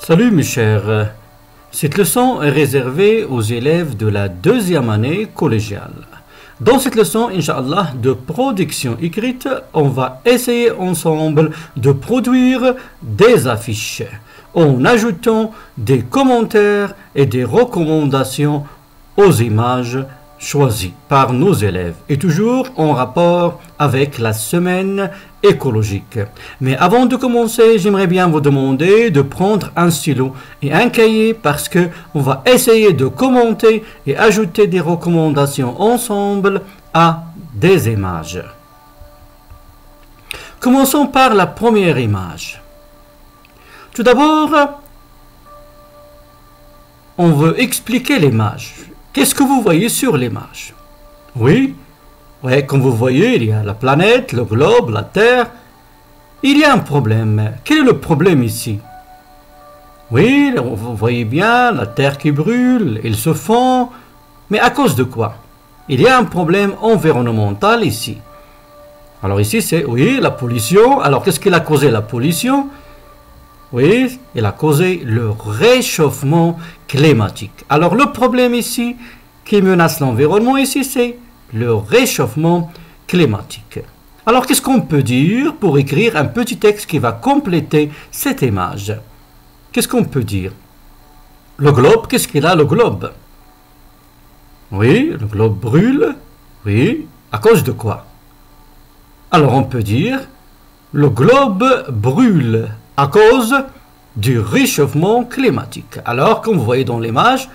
Salut mes chers, cette leçon est réservée aux élèves de la deuxième année collégiale. Dans cette leçon, Inch'Allah, de production écrite, on va essayer ensemble de produire des affiches en ajoutant des commentaires et des recommandations aux images choisies par nos élèves et toujours en rapport avec la semaine écologique. Mais avant de commencer, j'aimerais bien vous demander de prendre un stylo et un cahier parce que on va essayer de commenter et ajouter des recommandations ensemble à des images. Commençons par la première image. Tout d'abord, on veut expliquer l'image. Qu'est-ce que vous voyez sur l'image? Oui, comme vous voyez, il y a la planète, le globe, la Terre. Il y a un problème. Quel est le problème ici? Oui, vous voyez bien, la Terre qui brûle, il se fond. Mais à cause de quoi? Il y a un problème environnemental ici. Alors ici, c'est, oui, la pollution. Alors, qu'est-ce qui a causé la pollution? Oui, il a causé le réchauffement climatique. Alors, le problème ici, qui menace l'environnement ici, c'est le réchauffement climatique. Alors, qu'est-ce qu'on peut dire pour écrire un petit texte qui va compléter cette image? Qu'est-ce qu'on peut dire? Le globe, qu'est-ce qu'il a, le globe? Oui, le globe brûle. Oui, à cause de quoi? Alors, on peut dire, le globe brûle à cause du réchauffement climatique. Alors, comme vous voyez dans l'image,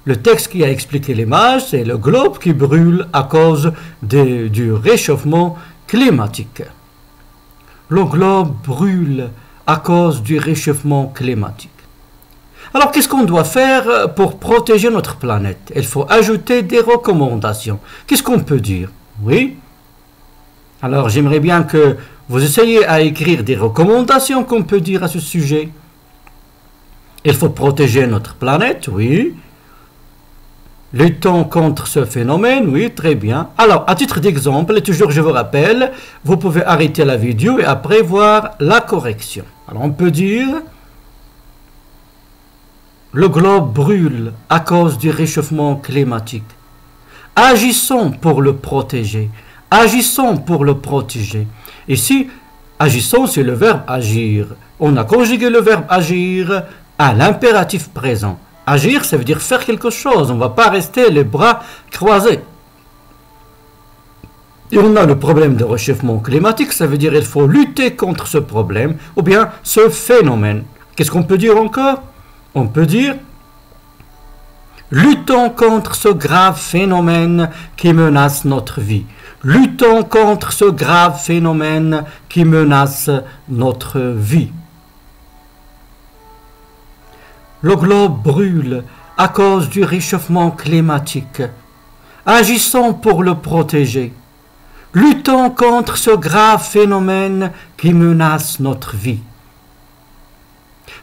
le texte qui a expliqué l'image, c'est le globe qui brûle à cause du réchauffement climatique. Le globe brûle à cause du réchauffement climatique. Alors, qu'est-ce qu'on doit faire pour protéger notre planète? Il faut ajouter des recommandations. Qu'est-ce qu'on peut dire? Oui. Alors, j'aimerais bien que vous essayiez à écrire des recommandations qu'on peut dire à ce sujet. Il faut protéger notre planète, oui. Luttons contre ce phénomène, oui, très bien. Alors, à titre d'exemple, et toujours je vous rappelle, vous pouvez arrêter la vidéo et après voir la correction. Alors, on peut dire, le globe brûle à cause du réchauffement climatique. Agissons pour le protéger. Agissons pour le protéger. Ici, agissons, c'est le verbe agir. On a conjugué le verbe agir à l'impératif présent. Agir, ça veut dire faire quelque chose. On ne va pas rester les bras croisés. Et on a le problème de réchauffement climatique, ça veut dire qu'il faut lutter contre ce problème ou bien ce phénomène. Qu'est-ce qu'on peut dire encore? On peut dire luttons contre ce grave phénomène qui menace notre vie. Luttons contre ce grave phénomène qui menace notre vie. Le globe brûle à cause du réchauffement climatique. Agissons pour le protéger. Luttons contre ce grave phénomène qui menace notre vie.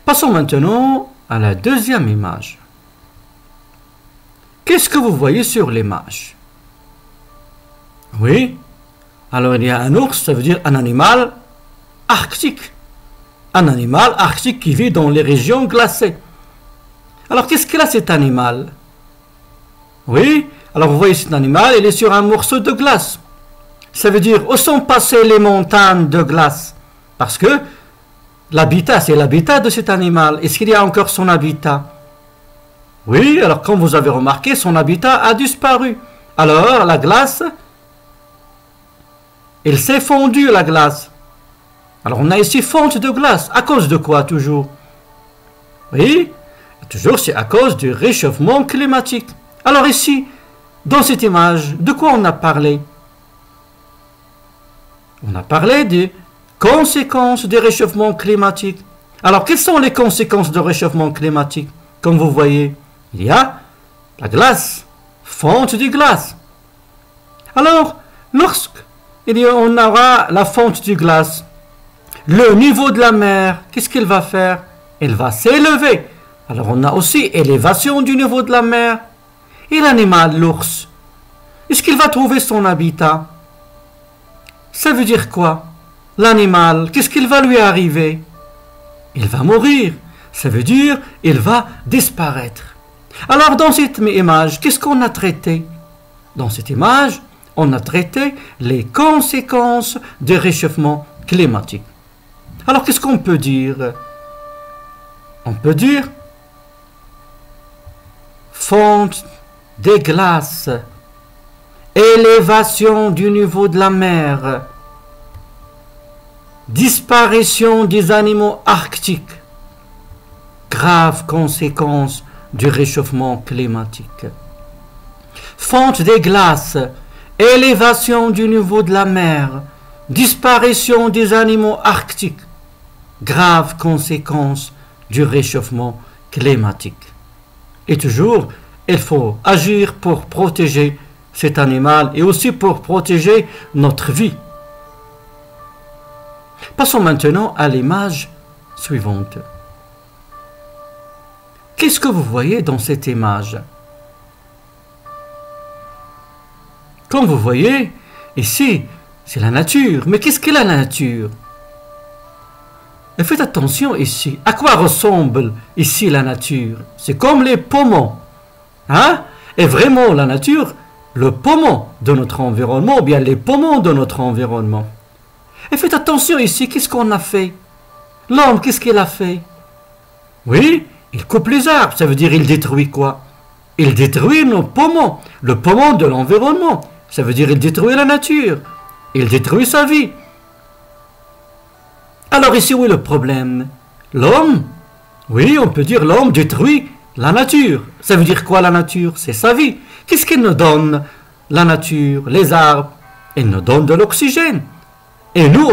Passons maintenant à la deuxième image. Qu'est-ce que vous voyez sur l'image? Oui, alors il y a un ours, ça veut dire un animal arctique. Un animal arctique qui vit dans les régions glacées. Alors qu'est-ce qu'il a cet animal? Oui, alors vous voyez cet animal, il est sur un morceau de glace. Ça veut dire où sont passées les montagnes de glace? Parce que l'habitat, c'est l'habitat de cet animal. Est-ce qu'il y a encore son habitat? Oui, alors comme vous avez remarqué, son habitat a disparu. Alors la glace, il s'est fondu la glace. Alors on a ici fonte de glace. À cause de quoi toujours? Oui, toujours c'est à cause du réchauffement climatique. Alors ici, dans cette image, de quoi on a parlé? On a parlé des conséquences du réchauffement climatique. Alors quelles sont les conséquences du réchauffement climatique? Comme vous voyez, il y a la glace, fonte de glace. Alors, on aura la fonte de glace, le niveau de la mer, qu'est-ce qu'il va faire? Il va s'élever. Alors on a aussi élévation du niveau de la mer. Et l'animal, l'ours, est-ce qu'il va trouver son habitat? Ça veut dire quoi? L'animal, qu'est-ce qu'il va lui arriver? Il va mourir. Ça veut dire il va disparaître. Alors dans cette image, qu'est-ce qu'on a traité? Dans cette image, on a traité les conséquences du réchauffement climatique. Alors qu'est-ce qu'on peut dire? On peut dire fonte des glaces, élévation du niveau de la mer, disparition des animaux arctiques, graves conséquences du réchauffement climatique. Fonte des glaces, élévation du niveau de la mer, disparition des animaux arctiques, graves conséquences du réchauffement climatique. Et toujours, il faut agir pour protéger cet animal et aussi pour protéger notre vie. Passons maintenant à l'image suivante. Qu'est-ce que vous voyez dans cette image? Comme vous voyez, ici, c'est la nature. Mais qu'est-ce qu'est la nature? Et faites attention ici. À quoi ressemble ici la nature? C'est comme les poumons. Hein? Et vraiment, la nature, le poumon de notre environnement, ou bien les poumons de notre environnement. Et faites attention ici, qu'est-ce qu'on a fait? L'homme, qu'est-ce qu'il a fait? Oui, il coupe les arbres. Ça veut dire il détruit quoi? Il détruit nos poumons, le poumon de l'environnement. Ça veut dire il détruit la nature. Il détruit sa vie. Alors ici, où est le problème? L'homme, oui, on peut dire l'homme détruit la nature. Ça veut dire quoi la nature? C'est sa vie. Qu'est-ce qu'il nous donne? La nature, les arbres, ils nous donnent de l'oxygène. Et nous,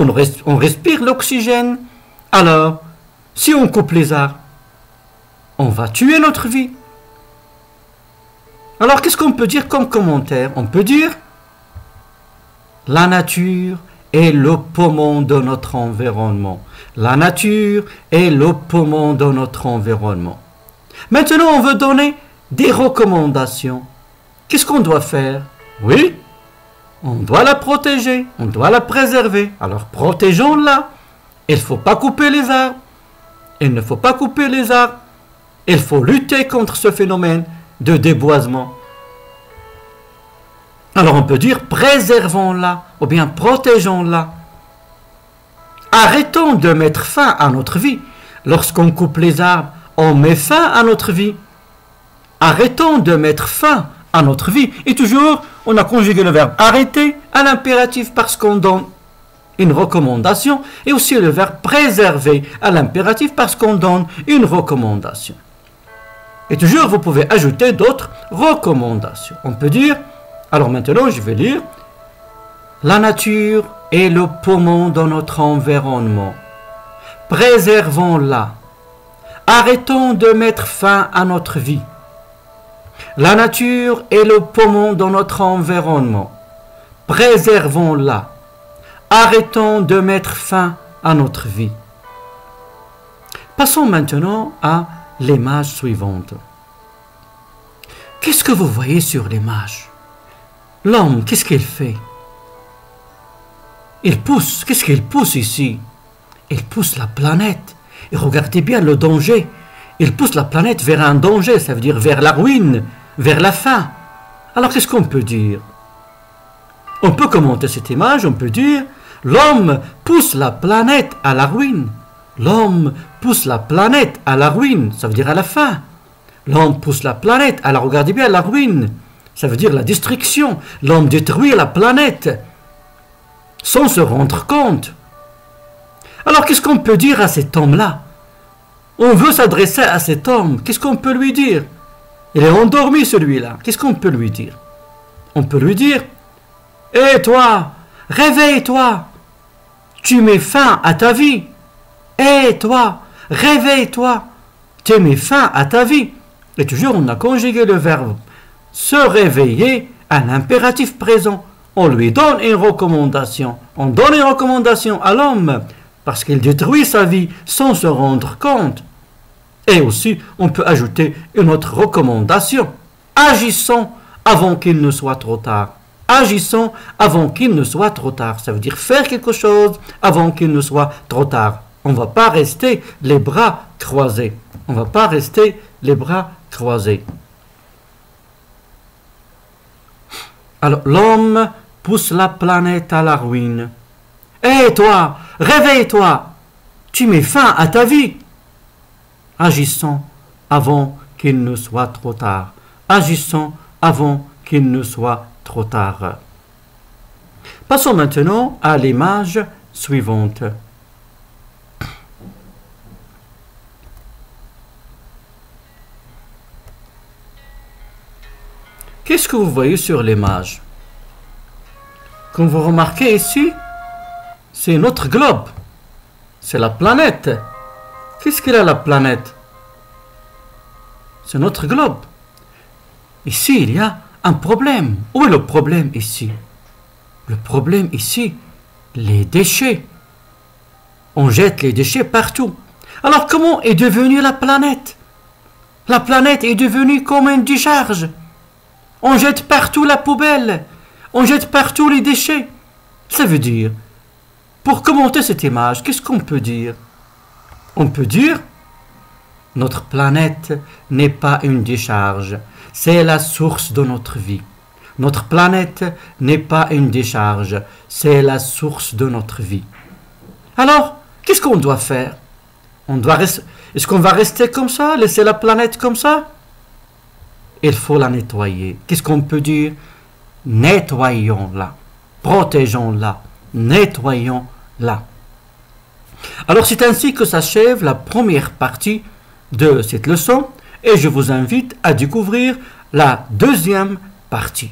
on respire l'oxygène. Alors, si on coupe les arbres, on va tuer notre vie. Alors, qu'est-ce qu'on peut dire comme commentaire? On peut dire la nature est le poumon de notre environnement. La nature est le poumon de notre environnement. Maintenant, on veut donner des recommandations. Qu'est-ce qu'on doit faire? Oui, on doit la protéger, on doit la préserver. Alors, protégeons-la. Il ne faut pas couper les arbres. Il ne faut pas couper les arbres. Il faut lutter contre ce phénomène de déboisement. Alors on peut dire préservons-la ou bien protégeons-la. Arrêtons de mettre fin à notre vie. Lorsqu'on coupe les arbres, on met fin à notre vie. Arrêtons de mettre fin à notre vie. Et toujours, on a conjugué le verbe arrêter à l'impératif parce qu'on donne une recommandation et aussi le verbe préserver à l'impératif parce qu'on donne une recommandation. Et toujours, vous pouvez ajouter d'autres recommandations. On peut dire, alors maintenant, je vais lire, la nature est le poumon de notre environnement. Préservons-la. Arrêtons de mettre fin à notre vie. La nature est le poumon de notre environnement. Préservons-la. Arrêtons de mettre fin à notre vie. Passons maintenant à l'image suivante. Qu'est-ce que vous voyez sur l'image? L'homme, qu'est-ce qu'il fait? Il pousse. Qu'est-ce qu'il pousse ici? Il pousse la planète. Et regardez bien le danger. Il pousse la planète vers un danger, ça veut dire vers la ruine, vers la fin. Alors qu'est-ce qu'on peut dire? On peut commenter cette image, on peut dire l'homme pousse la planète à la ruine. L'homme pousse la planète à la ruine, ça veut dire à la fin. L'homme pousse la planète, alors regardez bien la ruine, ça veut dire la destruction. L'homme détruit la planète sans se rendre compte. Alors qu'est-ce qu'on peut dire à cet homme-là? On veut s'adresser à cet homme, qu'est-ce qu'on peut lui dire? Il est endormi celui-là, qu'est-ce qu'on peut lui dire? On peut lui dire, hé toi, réveille-toi, tu mets fin à ta vie. Hé toi, réveille-toi, tu mets fin à ta vie. Et toujours on a conjugué le verbe se réveiller à l'impératif présent. On lui donne une recommandation. On donne une recommandation à l'homme parce qu'il détruit sa vie sans se rendre compte. Et aussi, on peut ajouter une autre recommandation. Agissons avant qu'il ne soit trop tard. Agissons avant qu'il ne soit trop tard. Ça veut dire faire quelque chose avant qu'il ne soit trop tard. On ne va pas rester les bras croisés. On ne va pas rester les bras croisés. Alors, l'homme pousse la planète à la ruine. Hé, toi, réveille-toi! Tu mets fin à ta vie! Agissons avant qu'il ne soit trop tard. Agissons avant qu'il ne soit trop tard. Passons maintenant à l'image suivante. Qu'est-ce que vous voyez sur l'image? Comme vous remarquez ici, c'est notre globe. C'est la planète. Qu'est-ce qu'elle a la planète? C'est notre globe. Ici, il y a un problème. Où est le problème ici? Le problème ici, les déchets. On jette les déchets partout. Alors comment est devenue la planète? La planète est devenue comme une décharge. On jette partout la poubelle. On jette partout les déchets. Ça veut dire, pour commenter cette image, qu'est-ce qu'on peut dire? On peut dire, notre planète n'est pas une décharge. C'est la source de notre vie. Notre planète n'est pas une décharge. C'est la source de notre vie. Alors, qu'est-ce qu'on doit faire? Est-ce qu'on va rester comme ça, laisser la planète comme ça? Il faut la nettoyer. Qu'est-ce qu'on peut dire? Nettoyons-la. Protégeons-la. Nettoyons-la. Alors c'est ainsi que s'achève la première partie de cette leçon et je vous invite à découvrir la deuxième partie.